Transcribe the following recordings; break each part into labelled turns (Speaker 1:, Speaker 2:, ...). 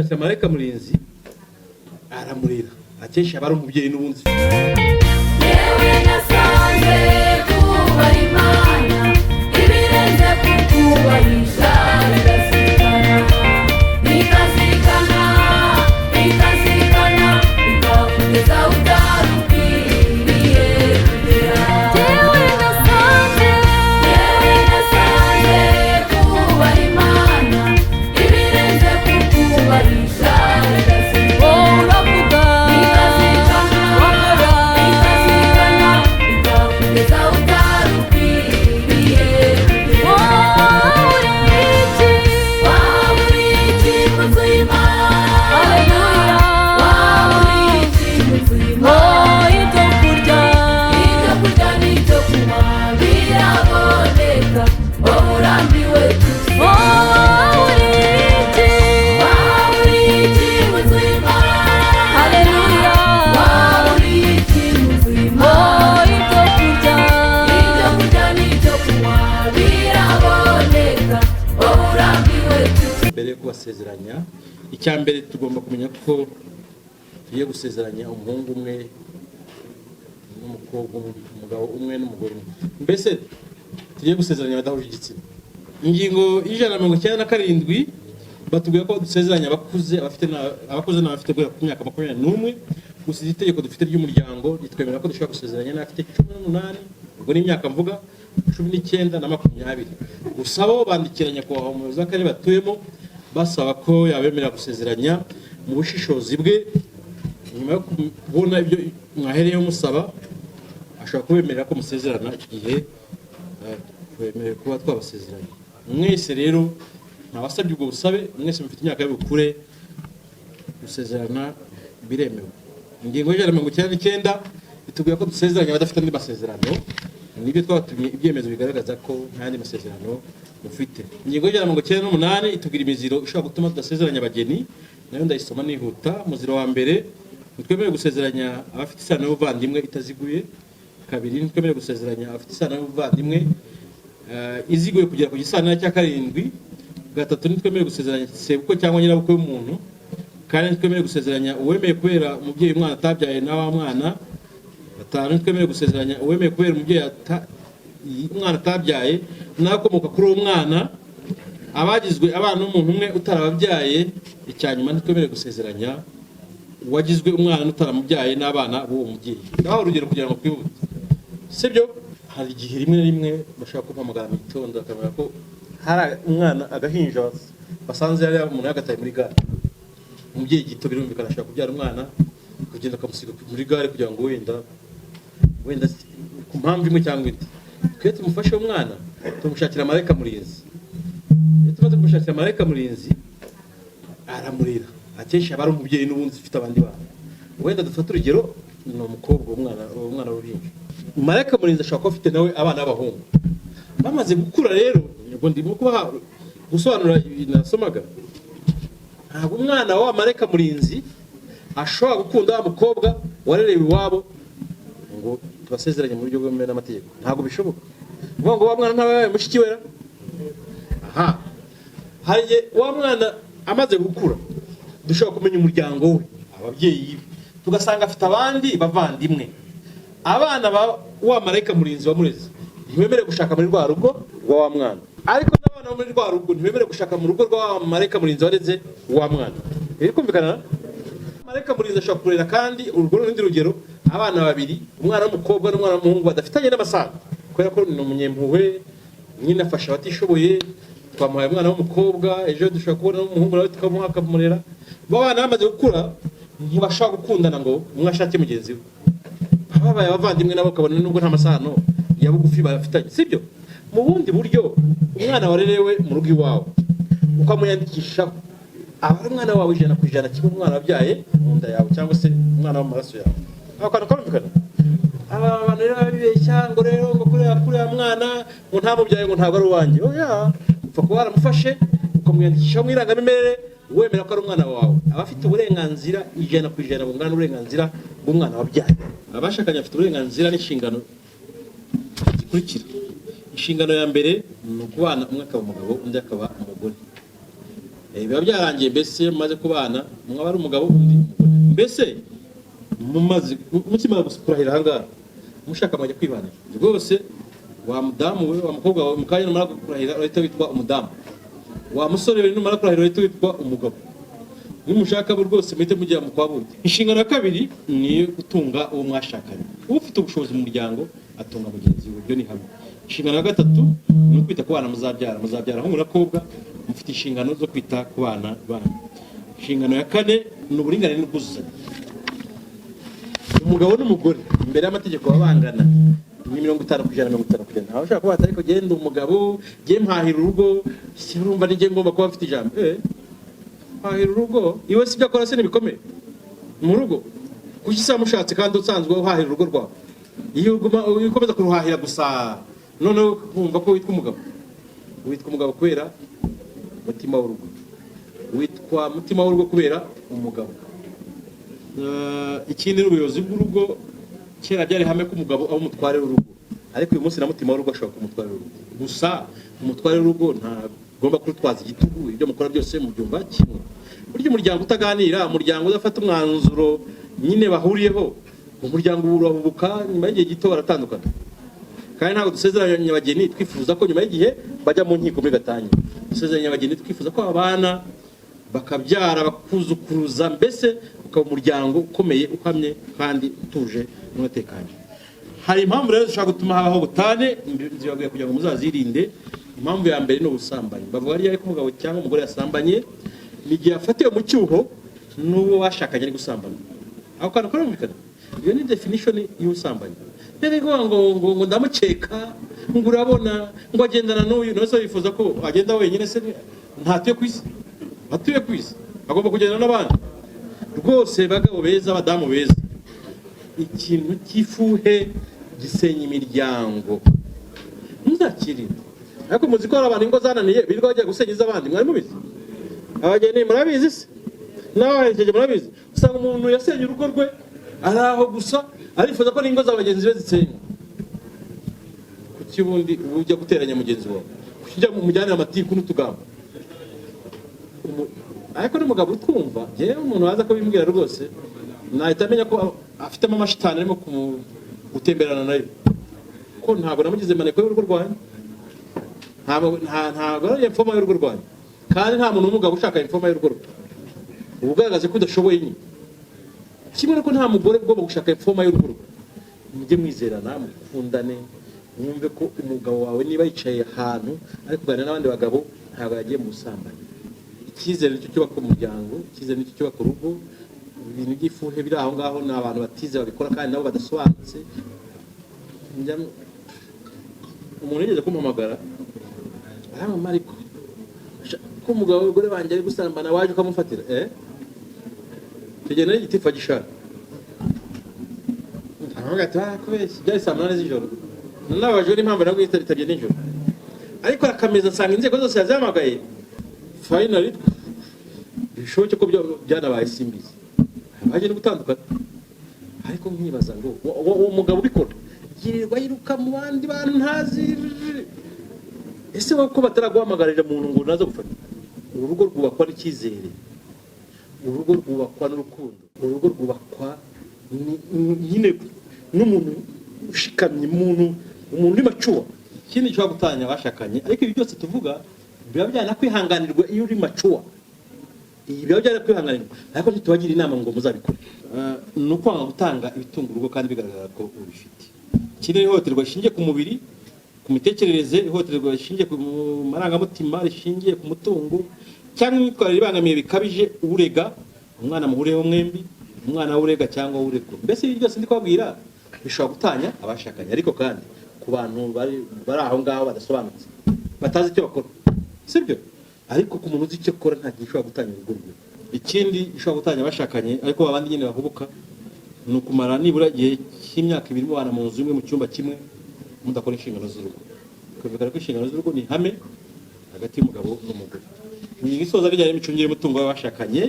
Speaker 1: mushatse marayika murinzi aramurira akesha bari umubyeyi n'ubundi
Speaker 2: yewe nasanze kuba Imana ibirenze kukubahisha bikazikana bikakugeza utarukwiriye kugera. Yewe nasanze kuba Imana ibirenze kukubahisha uravuga bikazikana bikakugeza utarukwiriye kugera.
Speaker 1: Kubasezeranya icyambere tugomba kumenya ko tugiye gusezeranya umuhungu umwe n'umukobwa umugabo umwe n'umugore umwe, mbese tugiye gusezeranya badahuje igitsina. Ingingo y'197 batubwira ko dusezeranya abakuze n'abafite guhera ku myaka 21. Gusa itegeko dufite ry'umuryango ritwemera ko dushobora gusezeranya n'abafite 18 ubwo ni imyaka mvuga 19 na 20. Gusa bo bandikiranya ko umuyobozi w'akarere batuyemo basaba ko yabemerera gusezeranya mu bushishozi bwe. Nyuma yo kubona ibyo mwahereyeho musaba ashobora kubemerera ko musezerana igihe twemereye kuba twabasezeranya. Mwese rero ntabasabye ubwo busabe, mwese mufite imyaka y'ubukure gusezerana biremewe. Ingingo y'199 itubwira ko dusezeranya badafite andi masezerano. Nibyo twatumye ibyemezo bigaragaza ko nta andi masezerano mufite. Ingingo y'198 itubwira imiziro ishobora gutuma tudasezeranya abageni, nayo ndayisoma nihuta. Muziro wa mbere twemereye gusezeranya abafite isano y'ubuvandimwe itaziguye. Kabiri twemereye gusezeranya abafite isano y'ubuvandimwe iziguye kugera ku gisano cya 7. Gatatu twemereye gusezeranya sebukwe cyangwa nyirabukwe w'umuntu. Kandi twemereye gusezeranya uwemeye kubera umubyeyi umwana atabyaye na wa mwana. Gatanu twemereye gusezeranya uwemeye kubera umubyeyi umwana atabyaye n'akomoka kuri uwo mwana, abagizwe abana n'umuntu umwe utarababyaye. Icyanyuma twemereye gusezeranya uwagizwe umwana utaramubyaye n'abana b'uwo mubyeyi. Aho urugero kugira ngo twibute, sibyo? Hari igihe rimwe na rimwe bashaka kumpamagara mu gitondo akamera ko hari umwana agahinja basanze yari umuntu yagataye muri gare. Umubyeyi gito birumvikana ashaka kubyara umwana kugenda akamusiga muri gare kugira ngo wenda ku mpamvu imwe cyangwa indi twe tumufashe umwana tumushakira marayika murinzi. Iyo tumaze kumushakira marayika murinzi aramurira akesha bari umubyeyi n'ubundi ufite abandi bana. Wenda dufata urugero ni umukobwa umwana w'uruhinja. Marayika murinzi ashaka ko afite nawe abana b'abahungu bamaze gukura. Rero ngo ndimo kuba gusobanura ibintu nasomaga, ntabwo umwana wa marayika murinzi ashobora gukunda wa mukobwa warerewe iwabo ngo tubasezeranye mu buryo bwemewe n'amategeko. Ntabwo bishoboka. Ngo wa mwana ntabaye mushiki wera. Aha, hari wa mwana amaze gukura dushobora kumenya umuryango we, ababyeyi be, tugasanga afite abandi bavandimwe. Abana wa marayika murinzi wamureze ntibemere gushaka muri rwa rugo rwa wa mwana, ariko n'abana bo muri rwa rugo ntibemere gushaka mu rugo rwa marayika murinzi wareze wa mwana. Iri kumvikana? Marayika murinzi ashobora kurera kandi urugo n'urundi rugero abana babiri, umwana w'umukobwa n'umwana w'umuhungu badafitanye n'amasano, kubera ko ni umunyempuhwe nyine afasha abatishoboye. Twamuhaye umwana w'umukobwa, ejo dushobora kubona n'umuhungu nawe tukamuha akamurera. Bo bana bamaze gukura ntibashaka gukundana ngo umwe ashake mugenzi we. Ababaye abavandimwe nabo ukabona nubwo nta masano ya bugufi bafitanye, sibyo? Mu bundi buryo umwana warerewe mu rugo iwawe ukamuyandikishaho abari umwana wawe 100% kimwe umwana wabyaye mu nda yawe cyangwa se umwana w'amaraso yawe. Akana kumvikana? Abantu rero babibeshya ngo rero ngo kuriya mwana ngo ntamubyaye ngo ntabwo ari uwanjye. Oya, upfa kuba waramufashe ukamuyandikishaho mu irangamimerere wemera ko ari umwana wawe. Abafite uburenganzira 100% bungana uburenganzira bw'umwana wabyaye. Abashakanye bafite uburenganzira n'inshingano zikurikira. Inshingano ya mbere ni ukubana, umwe akaba umugabo undi akaba umugore. biba byarangiye mbese maze kubana mwaba ari umugabo undi mbese mumaze mukimara gusupurahira ahangaha mushaka amajya kwibanira rwose wa mudamu we wa mukobwa wawe mukanya numara kurahira urahita witwa umudamu wa musore we numara kurahira urahita witwa umugabo nimushaka bo rwose muhite mujya mu kwabundi inshingano ya kabiri ni gutunga uwo mwashakanye ufite ubushobozi mu muryango atunga mugenzi we byo ni hamwe inshingano ya gatatu ni kwita ku bana muzabyara aho murakobwa mufite inshingano zo kwita ku bana banyu inshingano ya kane ni uburinganire n'ubwuzuzanye umugabo n'umugore imbere y'amategeko babangana ni 50% ntawe ushaka kuba ariko genda umugabo giye mpahira urugo urumva nije ngomba kuba afite ijambo mpahira urugo iwe sibyo akora se nibikomeye mu rugo kuki samushatse kandi usanzwe uhahira urugo rwawe iyo ukomeza kuruhahira gusa none kumva ko witwa umugabo kubera mutima w'urugo witwa mutima w'urugo kubera umugabo ikindi n'ubuyobozi bw'urugo kera byari hame ko umugabo aba umutware w'urugo ariko uyu munsi na mutima w'urugo ashobora kumutwara w'urugo gusa umutware w'urugo ntagomba kurutwaza igitugu ibyo mukora byose mu byumba kimwe burya umuryango utaganira umuryango udafata umwanzuro nyine bahuriyeho umuryango urahubuka nyuma y'igihe gito baratandukana kandi ntabwo dusezeranya abageni twifuza ko nyuma y'igihe bajya mu nkiko muri gatanya dusezeranya abageni twifuza ko abana bakabyara bakuzukuruza mbese ukaba umuryango ukomeye uhamye kandi utuje n'umutekano hari impamvu rero zishobora gutuma habaho butane nzibaguye kugira ngo muzazirinde impamvu ya mbere ni ubusambanyi bavuga ari ko umugabo cyangwa umugore yasambanye ni igihe afatiwe mu cyuho n'uwo washakanye ari gusambana aho kantu karumvikana iyo ni definition y'ubusambanyi ngo ndamukeka ngo urabona ngo agendana n'uyu nose yifuza ko agenda wenyine se ntatuye ku isi atuye ku isi agomba kugendana n'abandi rwose bagabo beza abadamu beza ikintu cy'ifuhe gisenya imiryango muzakirinde ariko muzi ko abantu ingo zananiye birirwa bajya gusenya iz'abandi mwari mubizi abageni murabizi se n'abaherekeje murabizi usanga umuntu yasenye urugo rwe ari aho gusa arifuza ko n'ingo z'abagenzi be zisenywa kuki ubundi ujya guteranya mugenzi wawe kujya mujyanira amatiku n'utugambo ariko n'umugabo utwumva yewe umuntu waza ko bimbwira rwose nahita amenya ko afitemo amashitani arimo gutemberana nayo ko ntabwo namugize maneko y'urugo rwanyu ntabwo ari imfoma y'urugo rwanyu kandi nta muntu w'umugabo ushaka imfoma y'urugo rwe uba ugaragaza ko udashoboye nyine kimwe ko nta mugore ugomba gushaka imfoma y'urugo rwe mujye mwizerana mukundane mwumve ko umugabo wawe niba yicaye ahantu ari kuganira n'abandi bagabo ntabwo yagiye mu busambanyi icyizere nicyo cyubaka umuryango icyizere nicyo cyubaka urugo ibintu by'ifuhe biri aho ngaho ni abantu batize babikora kandi nabo badasobanutse umuntu yigeze kumpamagara aramama ariko ko umugabo w'umugore banjye ari gusambana waje ukamufatira tugenda n'igitifu agishaka aravuga ati kubeshya byari saa munani z'ijoro nababajwe n'impamvu nabwo yitabye nijoro ariko arakameza nsanga inzego zose yazihamagaye finally bishoboke ko byanabaye simbizi baje no gutandukana ariko nkibaza ngo uwo mugabo ubikora yirirwa yiruka mu bandi bantu ntazi ese ko bataraguhamagarira umuntu ngo naza gufata urugo rwubakwa n'icyizere urugo rwubakwa n'urukundo urugo rwubakwa nyine n'umuntu ushikamye umuntu uri macuwa ikindi cyo gutanya abashakanye ariko ibi byose tuvuga biba byanakwihanganirwa iyo uri macuwa biba byanakwihanganirwa ariko tubagira inama ngo muzabikore ni ukwanga gutanga ibitunga urugo kandi bigaragara ko ubifite ikindi ihohoterwa rishingiye ku mubiri ku mitekerereze ihohoterwa rishingiye ku marangamutima rishingiye ku mutungo cyangwa imyitwarire ibangamiye bikabije urega umwana muhureho mwembi umwana w'urega cyangwa w'uregwa mbese ibi byose ndi kubabwira bishobora gutanya abashakanye ariko kandi ku bantu bari aho ngaho badasobanutse batazi icyo bakora sibyo ariko ku muntu uzi icyo akora nta kintu gishobora gutanya urugo rwe ikindi gishobora gutanya abashakanye ariko abandi nyine bahubuka ni ukumara nibura igihe cy'imyaka 2 mubana mu nzu imwe mu cyumba kimwe mudakora inshingano z'urugo kuvuga ko inshingano z'urugo ni hame hagati y'umugabo n'umugore ni gisoza bijyanye n'imicungire y'umutungo w'abashakanye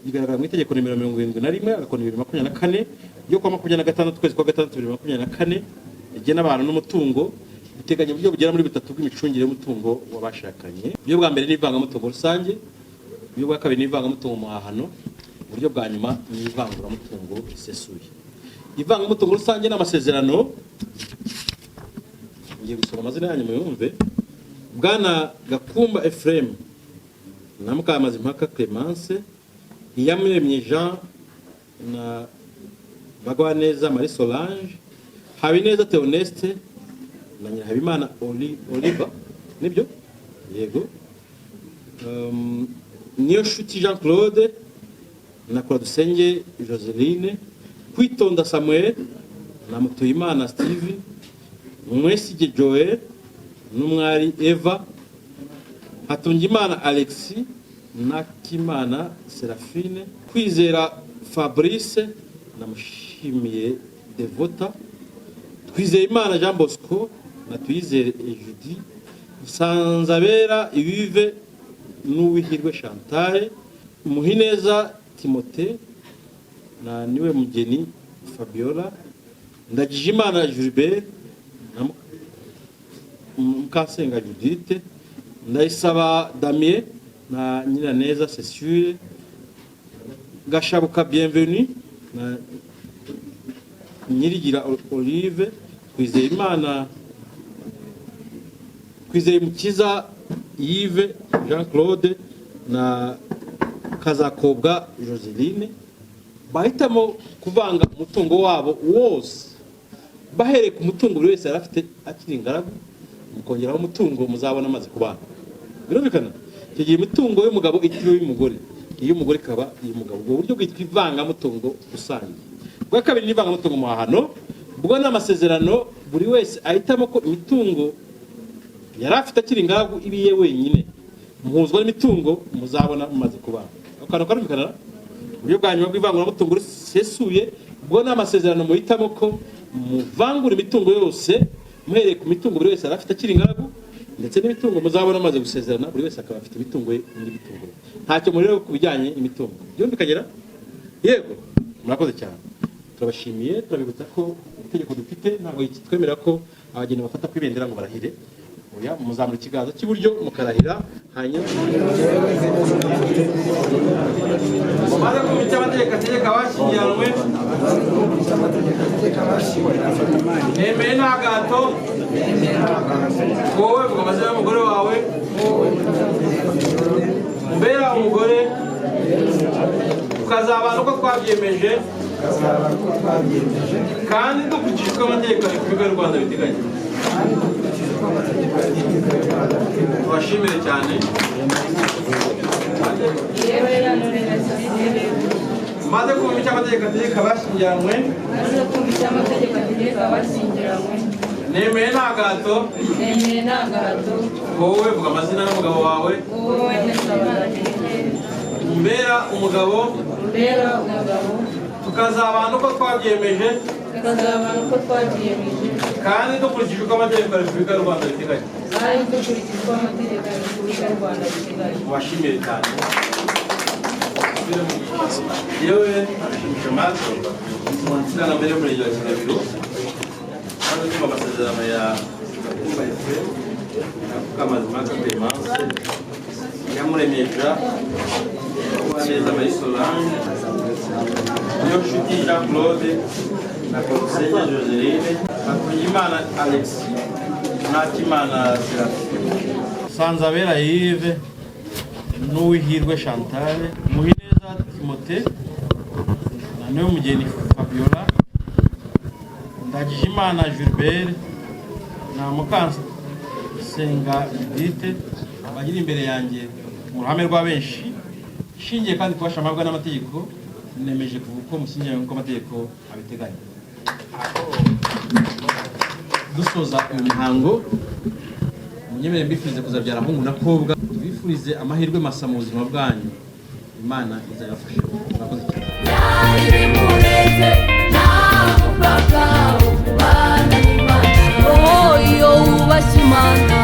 Speaker 1: bigaragara mu itegeko nimero 71 agakoni 2024 yo kwa 26 kwezi kwa 6 2024 igena abantu n'umutungo biteganya uburyo bugera muri 3 bw'imicungire y'umutungo w'abashakanye byo bwa mbere n'ivanga mutungo rusange uburyo bwa kabiri ni ivangamutungo mu mahano, uburyo bwa nyuma ni ivanguramutungo risesuye. Ivangamutungo rusange n'amasezerano, ngiye gusoma amazina yanyu muyumve. Bwana Gakumba Ephraim na Mukamazimpaka Clemence, Iyamuremye Jean na Bagwaneza Marie Solange, Habineza Theoneste na Nyirahabimana Oliva, nibyo? Yego. Niyonshuti Jean Claude na Claudusenge Joseline, Kwitonda Samuel na Mutuyimana Steve, Mwesige Joel n'umwari Eva, Hatungimana Alexis na Kimana Serafine, Kwizera Fabrice na Mushimiye Devota, Twizeyimana Jean Bosco na Tuyizere Judy, Sanzabera Yves n'Uwihirwe Chantal, Muhineza Timothée na Niwe Mugeni Fabiola, Ndagijimana Gilbert na Mukasenga Judith, Ndayisaba Damien na Nyiraneza Cecile, Gashabuka Bienvenue na Nyirigira Olive, Twizeyimukiza Yves Jean Claude na Kazakobwa Joseline. Bahitamo kuvanga umutungo wabo wose bahereye ku mutungo buri wese yarafite akiri ingaragu, mukongeraho umutungo muzabona amaze kubana. Birumvikana? Icyo gihe imitungo y'umugabo itiriwe y'umugore, iy'umugore ikaba iy'umugabo. Ubwo buryo bwitwa ivangamutungo rusange. Bwa kabiri ni ivangamutungo mu mahano, bwo n'amasezerano buri wese ahitamo ko imitungo yari afite akiri ingaragu ibiye wenyine, muhuzwa n'imitungo muzabona mumaze kubana. Akantu karumvikana? Uburyo bwa nyuma bw'ivanguramutungo risesuye, bwo n'amasezerano muhitamo ko muvangura imitungo yose muhereye ku mitungo buri wese arafite akiri ingaragu, ndetse n'imitungo muzabona amaze gusezerana buri wese akaba afite imitungo ye n'imitungo. Ntacyo muri rero ku bijyanye imitungo. Byumvikanyira? Yego. Murakoze cyane. Turabashimiye, turabibutsa ko itegeko dufite ntabwo twemera ko abageni bafata kwibendera ngo barahire. Oya, muzamura ikiganza cy'iburyo mukarahira, hanyuma mumaze kumva icyo amategeko ategeka abashyingiranwe. Nemeye nta gahato, wowe vuga amazina y'umugore wawe, mbera umugore, tukazabana uko twabyemeje kandi dukurikije uko amategeko ya Repubulika y'u Rwanda biteganya. Tubashimire cyane. Maze kumva icyo amategeko ategeka abashyingiranwe. Nemeye nta gahato. Wowe vuga amazina y'umugabo wawe. Mbera umugabo. Tukazabana uko twabyemeje kandi dukurikije uko amategeko ya Repubulika y'u Rwanda biteganya. Washimire cyane. Yewe ashimisha amaso umunsana mbere y'umurenge wa Kigabiro, maze kumva amasezerano ya Gakumba Ephraim na Mukamazimpaka Clemence, Iyamuremye Jean, Bagwaneza Marie Solange, Niyonshuti Jean Claude na Claudusenge Joseline, Hatungimana Alexis na Kimana Serafine, Sanzabera Yves n'Uwihirwe Chantal, Muhineza Timothée na Niwe Mugeni Fabiola, Ndagijimana Gilbert na Mukasenga Judith. Abagiri imbere yanjye mu ruhame rwa benshi, shingiye kandi kubasha amabwa n'amategeko, nemeje kuvuga ko mushingiye nk'uko amategeko abiteganya. Dusoza imihango, munyemerere mbifurize kuzabyara ahungu na kobwa, tubifurize amahirwe masa mu buzima bwanyu, Imana izabafasha. Murakoze cyane.
Speaker 2: Oh, iyo wubashye Imana